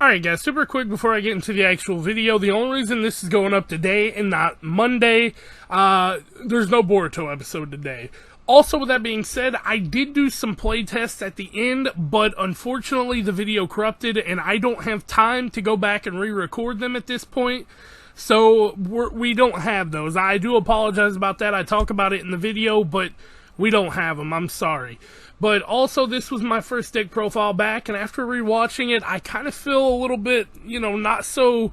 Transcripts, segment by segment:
Alright guys, super quick before I get into the actual video, the only reason this is going up today and not Monday, there's no Boruto episode today. Also, with that being said, I did do some playtests at the end, but unfortunately the video corrupted and I don't have time to go back and re-record them at this point. So, we don't have those. I do apologize about that. I talk about it in the video, but we don't have them. I'm sorry. But also, this was my first deck profile back, and after rewatching it, I kind of feel a little bit, not so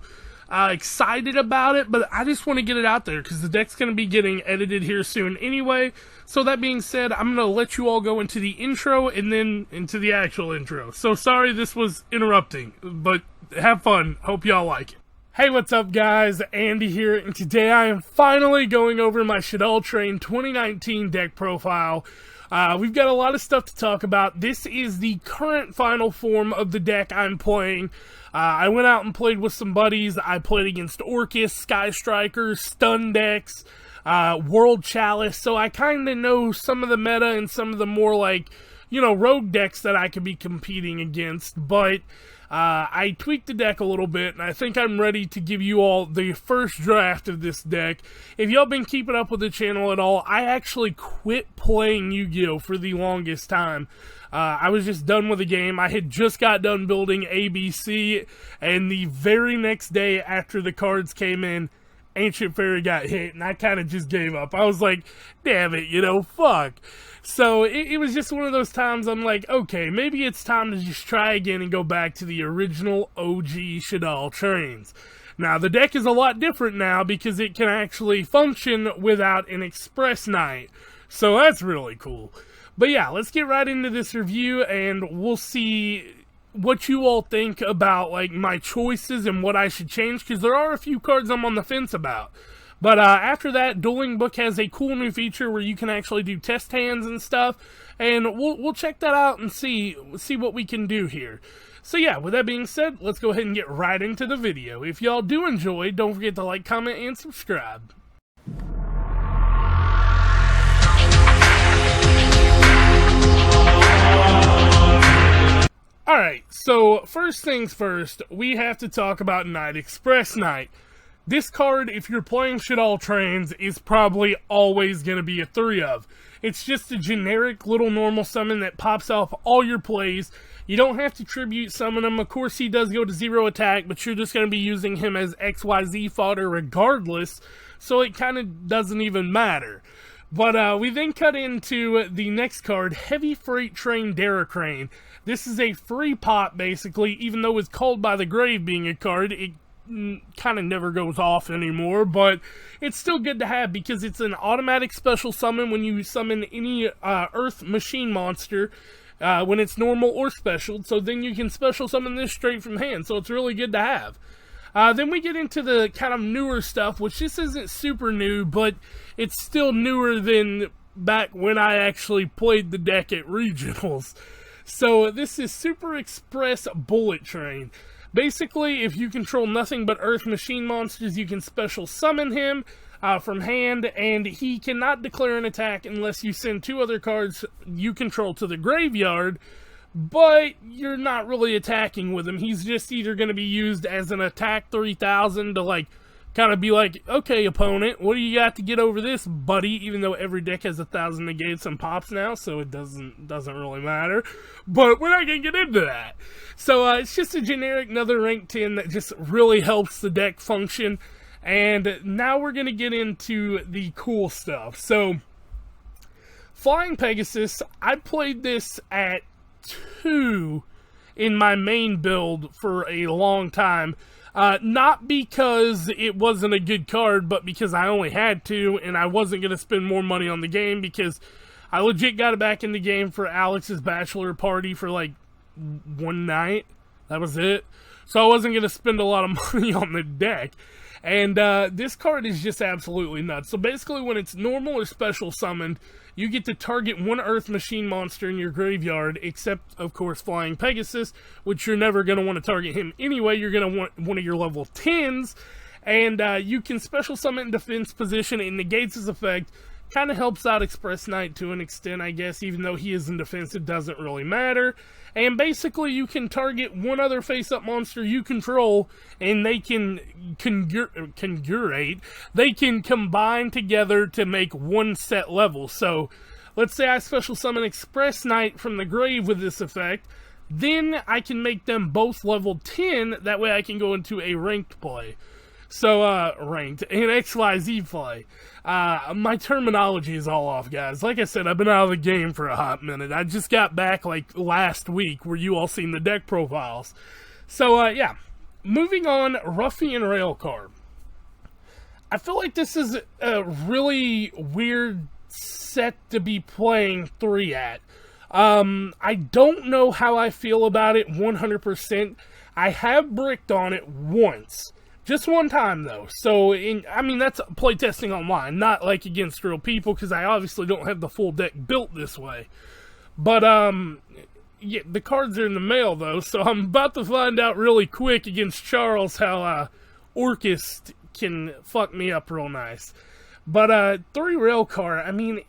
excited about it, but I just want to get it out there, because the deck's going to be getting edited here soon anyway. So that being said, I'm going to let you all go into the intro, and then into the actual intro. So sorry this was interrupting, but have fun. Hope y'all like it. Hey, what's up guys? Andy here, and today I am finally going over my Shaddoll Train 2019 deck profile. We've got a lot of stuff to talk about. This is the current final form of the deck I'm playing. I went out and played with some buddies. I played against Orcus, Sky Strikers, Stun decks, World Chalice, so I kind of know some of the meta and some of the more rogue decks that I could be competing against, but I tweaked the deck a little bit, and I think I'm ready to give you all the first draft of this deck. If y'all been keeping up with the channel at all, I actually quit playing Yu-Gi-Oh! For the longest time. I was just done with the game. I had just got done building ABC, and the very next day after the cards came in, Ancient Fairy got hit, and I kind of just gave up. I was like, damn it, fuck. So, it was just one of those times I'm like, okay, maybe it's time to just try again and go back to the original OG Shaddoll trains. Now, the deck is a lot different now because it can actually function without an Express Knight. So, that's really cool. But yeah, let's get right into this review, and we'll see what you all think about my choices and what I should change, because there are a few cards I'm on the fence about. But after that, Dueling Book has a cool new feature where you can actually do test hands and stuff, and we'll check that out and see what we can do here. So yeah, with that being said, let's go ahead and get right into the video. If y'all do enjoy, don't forget to like, comment, and subscribe. Alright, so first things first, we have to talk about Knight Express Knight. This card, if you're playing Shaddoll Trains, is probably always going to be a 3-of. It's just a generic little normal summon that pops off all your plays. You don't have to tribute summon him. Of course, he does go to 0 attack, but you're just going to be using him as XYZ fodder regardless, so it kind of doesn't even matter. But we then cut into the next card, Heavy Freight Train Daracrane. This is a free pop, basically, even though it's called by the grave being a card. It kind of never goes off anymore, but it's still good to have because it's an automatic special summon when you summon any Earth machine monster when it's normal or special, so then you can special summon this straight from hand, so it's really good to have. Then we get into the kind of newer stuff, which this isn't super new, but it's still newer than back when I actually played the deck at Regionals. So this is Super Express Bullet Train. Basically, if you control nothing but Earth machine monsters, you can special summon him from hand, and he cannot declare an attack unless you send 2 other cards you control to the graveyard, but you're not really attacking with him. He's just either going to be used as an attack 3000 to kind of be like, okay opponent, what do you got to get over this, buddy? Even though every deck has 1000 negates and pops now, so it doesn't really matter. But we're not gonna get into that. So it's just a generic another rank 10 that just really helps the deck function. And now we're gonna get into the cool stuff. So Flying Pegasus, I played this at 2 in my main build for a long time. Not because it wasn't a good card, but because I only had 2, and I wasn't going to spend more money on the game, because I legit got it back in the game for Alex's bachelor party for one night. That was it. So I wasn't going to spend a lot of money on the deck. And this card is just absolutely nuts. So basically when it's normal or special summoned, you get to target 1 Earth machine monster in your graveyard, except, of course, Flying Pegasus, which you're never going to want to target him anyway. You're going to want one of your level 10s, and you can special summon in defense position. It negates his effect. Kind of helps out Express Knight to an extent, I guess, even though he is in defense, it doesn't really matter. And basically, you can target one other face-up monster you control, and they can they can combine together to make one set level. So, let's say I special summon Express Knight from the grave with this effect, then I can make them both level 10, that way I can go into a ranked play. So, ranked, an XYZ play. My terminology is all off, guys. Like I said, I've been out of the game for a hot minute. I just got back, like, last week, where you all seen the deck profiles. So, yeah. Moving on, Ruffian Railcar. I feel like this is a really weird set to be playing 3 at. I don't know how I feel about it 100%. I have bricked on it once. Just one time, though. So, I mean, that's playtesting online, not, like, against real people, because I obviously don't have the full deck built this way. But, yeah, the cards are in the mail, though, so I'm about to find out really quick against Charles how, Orcus can fuck me up real nice. But, 3 Railcar, I mean,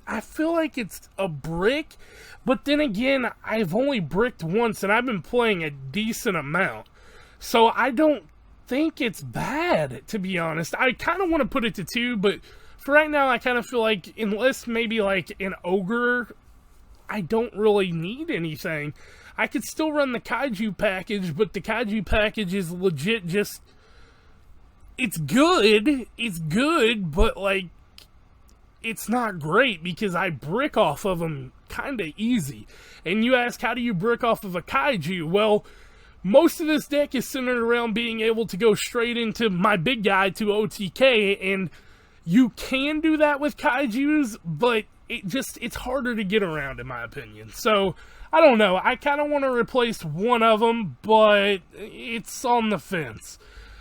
I feel like it's a brick, but then again, I've only bricked once, and I've been playing a decent amount. So, I don't think it's bad, to be honest. I kind of want to put it to 2, but for right now, I kind of feel like, unless maybe like an Ogre, I don't really need anything. I could still run the Kaiju package, but the Kaiju package is legit just, it's good, but like, it's not great because I brick off of them kind of easy. And you ask, how do you brick off of a Kaiju? Well, most of this deck is centered around being able to go straight into my big guy to OTK, and you can do that with Kaijus, but it's harder to get around, in my opinion. So, I don't know. I kind of want to replace one of them, but it's on the fence.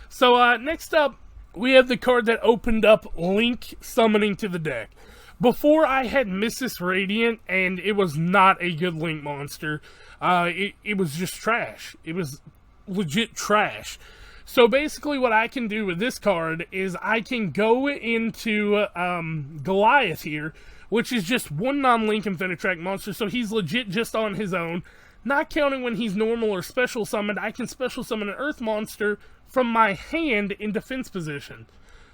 So, next up, we have the card that opened up Link summoning to the deck. Before, I had Mrs. Radiant, and it was not a good Link monster. It was just trash. It was legit trash. So basically what I can do with this card is I can go into Goliath here, which is just one non-Link Infinitrack monster, so he's legit just on his own. Not counting when he's normal or special summoned, I can special summon an Earth monster from my hand in defense position.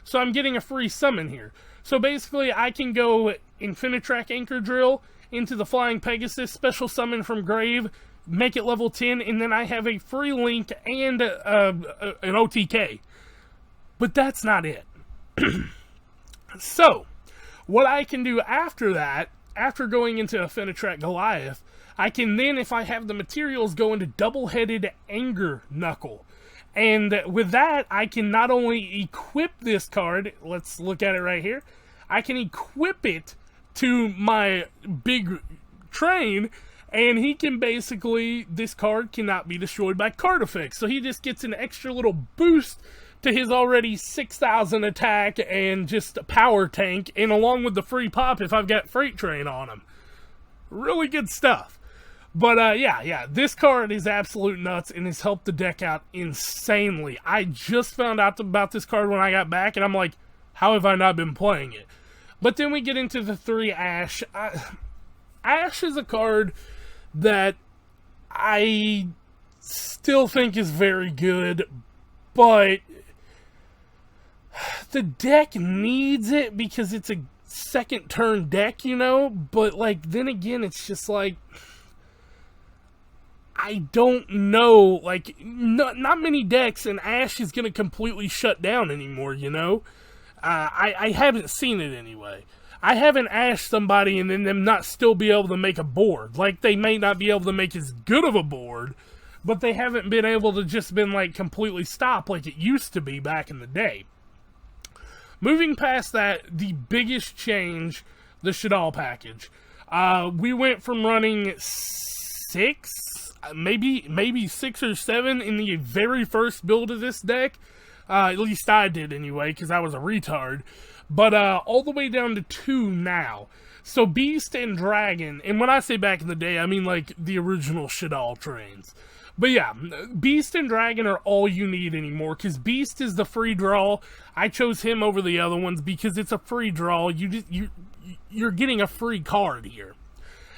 So I'm getting a free summon here. So basically I can go Infinitrack Anchor Drill into the Flying Pegasus, special summon from grave, make it level 10, and then I have a free Link and an OTK. But that's not it. So, what I can do after that, after going into Infinitrack Goliath, I can then, if I have the materials, go into Double-Headed Anger Knuckle. And with that, I can not only equip this card, let's look at it right here, I can equip it to my big train, and he can basically, this card cannot be destroyed by card effects. So he just gets an extra little boost to his already 6,000 attack and just a power tank, and along with the free pop if I've got Freight Train on him. Really good stuff. But, yeah, this card is absolute nuts and has helped the deck out insanely. I just found out about this card when I got back, and I'm like, how have I not been playing it? But then we get into the 3 Ash. Ash is a card that I still think is very good, but the deck needs it because it's a second turn deck, you know? But, like, then again, it's just like, I don't know, like, not many decks, and Ash is going to completely shut down anymore, you know? I haven't seen it anyway. I haven't Ash somebody and then them not still be able to make a board. Like, they may not be able to make as good of a board, but they haven't been able to just been, like, completely stop like it used to be back in the day. Moving past that, the biggest change, the Shaddoll package. We went from running 6, maybe 6 or 7 in the very first build of this deck. At least I did anyway, because I was a retard. But all the way down to 2 now. So Beast and Dragon, and when I say back in the day, I mean like the original Shaddoll trains. But yeah, Beast and Dragon are all you need anymore, because Beast is the free draw. I chose him over the other ones because it's a free draw. You're getting a free card here.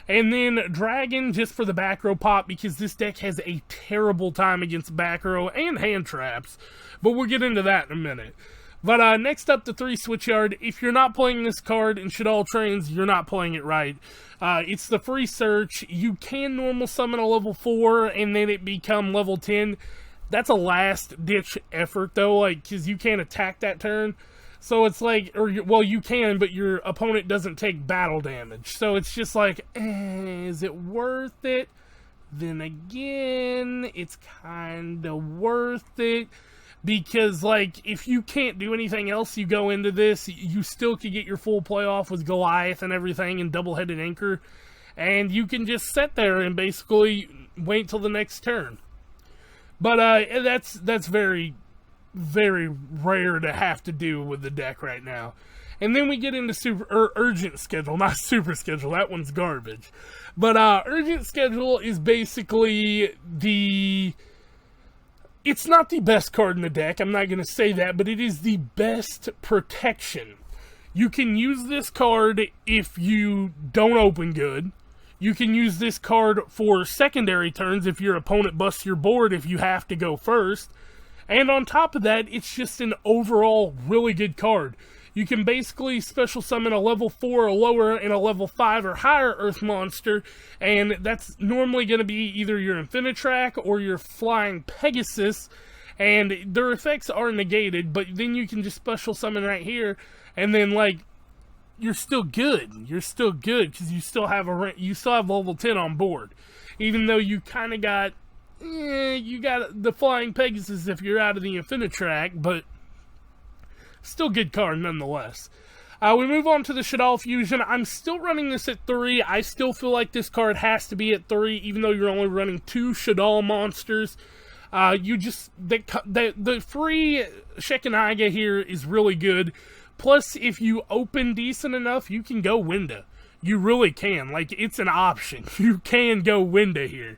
And then Dragon just for the back row pop, because this deck has a terrible time against back row and hand traps. But we'll get into that in a minute. But next up, the 3 Switchyard. If you're not playing this card in Shaddoll Trains, you're not playing it right. It's the free search. You can normal summon a level 4 and then it become level 10. That's a last-ditch effort, though, like, because you can't attack that turn. So it's like, well, you can, but your opponent doesn't take battle damage. So it's just like, is it worth it? Then again, it's kind of worth it. Because, like, if you can't do anything else, you go into this, you still could get your full playoff with Goliath and everything and double-headed anchor. And you can just sit there and basically wait till the next turn. But that's very, very rare to have to do with the deck right now. And then we get into Urgent Schedule, not Super Schedule, that one's garbage. But Urgent Schedule is basically it's not the best card in the deck, I'm not going to say that, but it is the best protection. You can use this card if you don't open good. You can use this card for secondary turns if your opponent busts your board if you have to go first. And on top of that, it's just an overall really good card. You can basically special summon a level 4 or lower and a level 5 or higher Earth monster, and that's normally going to be either your Infinitrack or your Flying Pegasus, and their effects are negated, but then you can just special summon right here, and then, like, you're still good. You're still good, because you still have level 10 on board. Even though you kind of got, you got the Flying Pegasus if you're out of the Infinitrack, but still good card nonetheless. We move on to the Shaddoll Fusion. I'm still running this at 3. I still feel like this card has to be at 3, even though you're only running 2 Shaddoll monsters. The free Shekinaiga here is really good. Plus, if you open decent enough, you can go Winda. You really can. Like, it's an option. You can go Winda here.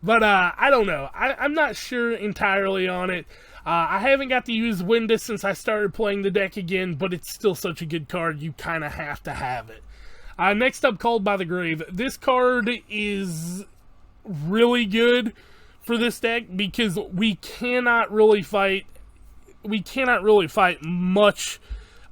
But, I don't know. I'm not sure entirely on it. I haven't got to use Winda since I started playing the deck again, but it's still such a good card, you kind of have to have it. Next up, Called by the Grave. This card is really good for this deck because we cannot really fight much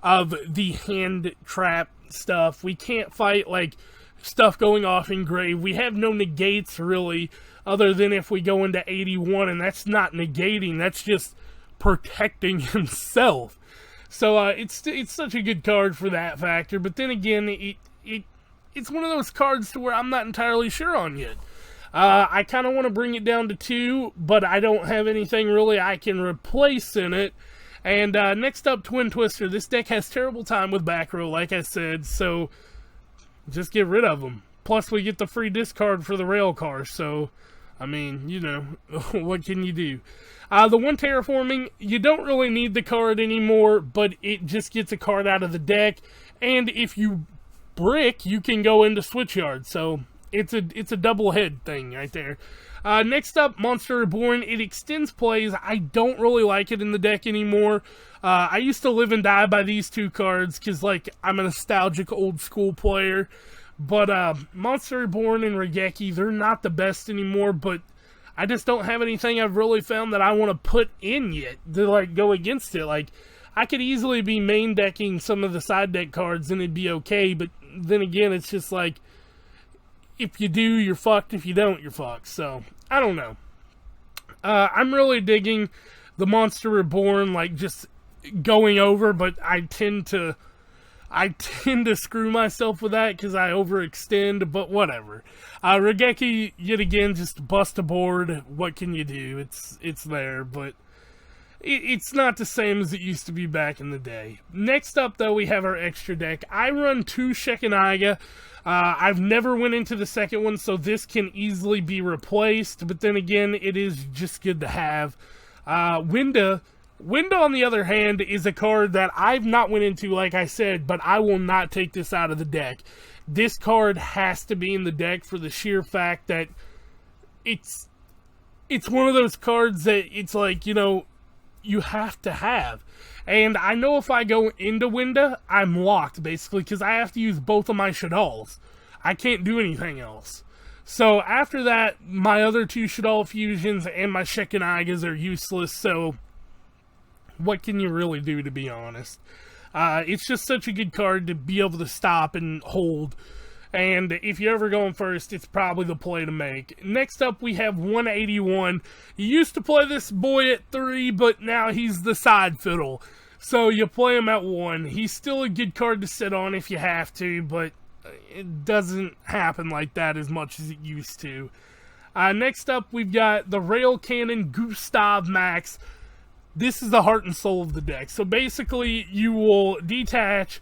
of the hand trap stuff. We can't fight, like, stuff going off in grave. We have no negates, really, other than if we go into 81, and that's not negating, that's just protecting himself. So it's such a good card for that factor, but then again, it's one of those cards to where I'm not entirely sure on yet. I kind of want to bring it down to 2, but I don't have anything really I can replace in it. And next up, Twin Twister. This deck has terrible time with back row, like I said, so just get rid of them. Plus, we get the free discard for the rail car, so, I mean, you know, what can you do? The one Terraforming, you don't really need the card anymore, but it just gets a card out of the deck, and if you brick, you can go into Switchyard, so it's a double head thing right there. Next up, Monster Reborn. It extends plays. I don't really like it in the deck anymore. I used to live and die by these 2 cards, because, like, I'm a nostalgic old school player, but Monster Reborn and Regeki, they're not the best anymore, but I just don't have anything I've really found that I want to put in yet to, like, go against it. Like, I could easily be main decking some of the side deck cards and it'd be okay, but then again, it's just like, if you do, you're fucked. If you don't, you're fucked. So, I don't know. I'm really digging the Monster Reborn, like, just going over, but I tend to screw myself with that because I overextend, but whatever. Regeki, yet again, just bust a board. What can you do? It's there, but it's not the same as it used to be back in the day. Next up, though, we have our extra deck. I run 2 Shekinaiga. I've never went into the second one, so this can easily be replaced, but then again, it is just good to have. Winda, on the other hand, is a card that I've not went into, like I said, but I will not take this out of the deck. This card has to be in the deck for the sheer fact that it's it's one of those cards that it's like, you have to have. And I know if I go into Winda, I'm locked, basically, because I have to use both of my Shaddolls. I can't do anything else. So after that, my other 2 Shaddoll fusions and my Shekinagas are useless, so what can you really do, to be honest? It's just such a good card to be able to stop and hold. And if you're ever going first, it's probably the play to make. Next up, we have 181. You used to play this boy at 3, but now he's the side fiddle. So you play him at 1. He's still a good card to sit on if you have to, but it doesn't happen like that as much as it used to. Next up, we've got the Rail Cannon Gustav Max. This is the heart and soul of the deck. So basically, you will detach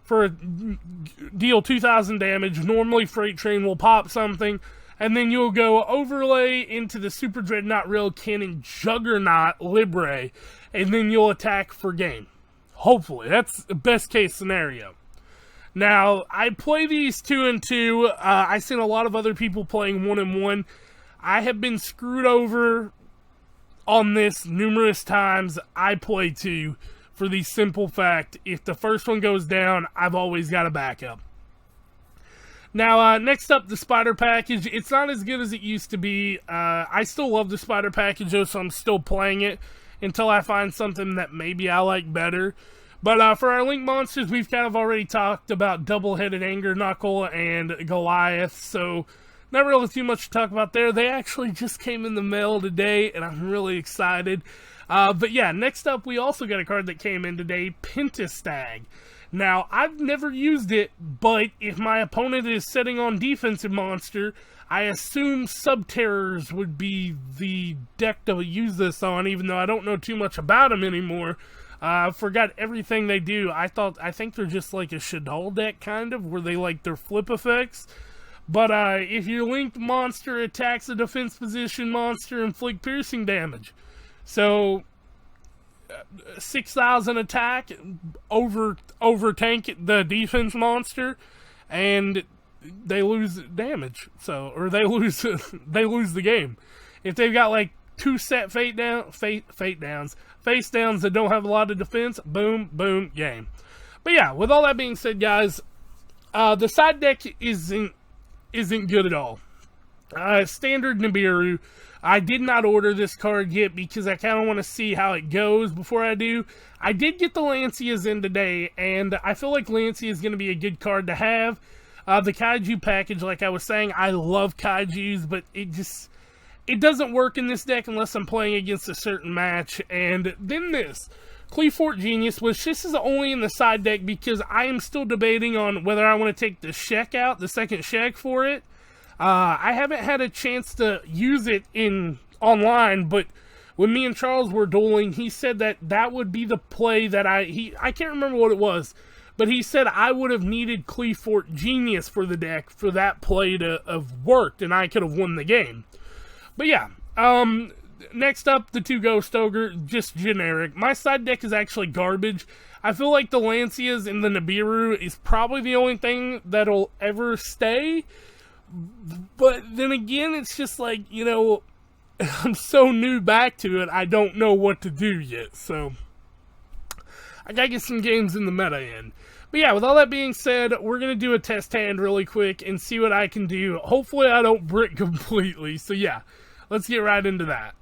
for deal 2,000 damage. Normally, Freight Train will pop something, and then you'll go overlay into the Super Dreadnought Rail Cannon Juggernaut Libre, and then you'll attack for game. Hopefully, that's the best case scenario. Now, I play these 2 and 2. I've seen a lot of other people playing 1 and 1. I have been screwed over on this numerous times. I play 2. For the simple fact, if the first one goes down, I've always got a backup. Now, next up, the Spider Package. It's not as good as it used to be. I still love the Spider Package, though, so I'm still playing it until I find something that maybe I like better. But for our Link monsters, we've kind of already talked about Double-Headed Anger Knuckle and Goliath, so not really too much to talk about there. They actually just came in the mail today, and I'm really excited. But yeah, next up, we also got a card that came in today, Pentastag. Now, I've never used it, but if my opponent is setting on defensive monster, I assume Subterrors would be the deck to use this on, even though I don't know too much about them anymore. I forgot everything they do. I think they're just like a Shaddoll deck, kind of, where they like their flip effects. But if your linked monster attacks a defense position monster, inflict piercing damage. So, 6,000 attack, over tank the defense monster, and they lose damage. So, or they lose the game. If they've got like 2 set face downs that don't have a lot of defense, boom, boom, game. But yeah, with all that being said, guys, the side deck isn't good at all. Standard Nibiru. I did not order this card yet because I kind of want to see how it goes before I do. I did get the Lancias in today, and I feel like Lancia is going to be a good card to have. The Kaiju package, like I was saying, I love Kaijus, but it doesn't work in this deck unless I'm playing against a certain match. And then this, Cleefort Genius, which this is only in the side deck because I am still debating on whether I want to take the Shek out, the second Shek for it. I haven't had a chance to use it online, but when me and Charles were dueling, he said that would be the play that I can't remember what it was, but he said I would have needed Cleefort Genius for the deck for that play to have worked, and I could have won the game. But yeah, next up, the 2 Ghost Ogre, just generic. My side deck is actually garbage. I feel like the Lancias and the Nibiru is probably the only thing that'll ever stay. But then again, it's just like, I'm so new back to it, I don't know what to do yet. So, I gotta get some games in the meta in. But yeah, with all that being said, we're gonna do a test hand really quick and see what I can do. Hopefully I don't brick completely. So yeah, let's get right into that.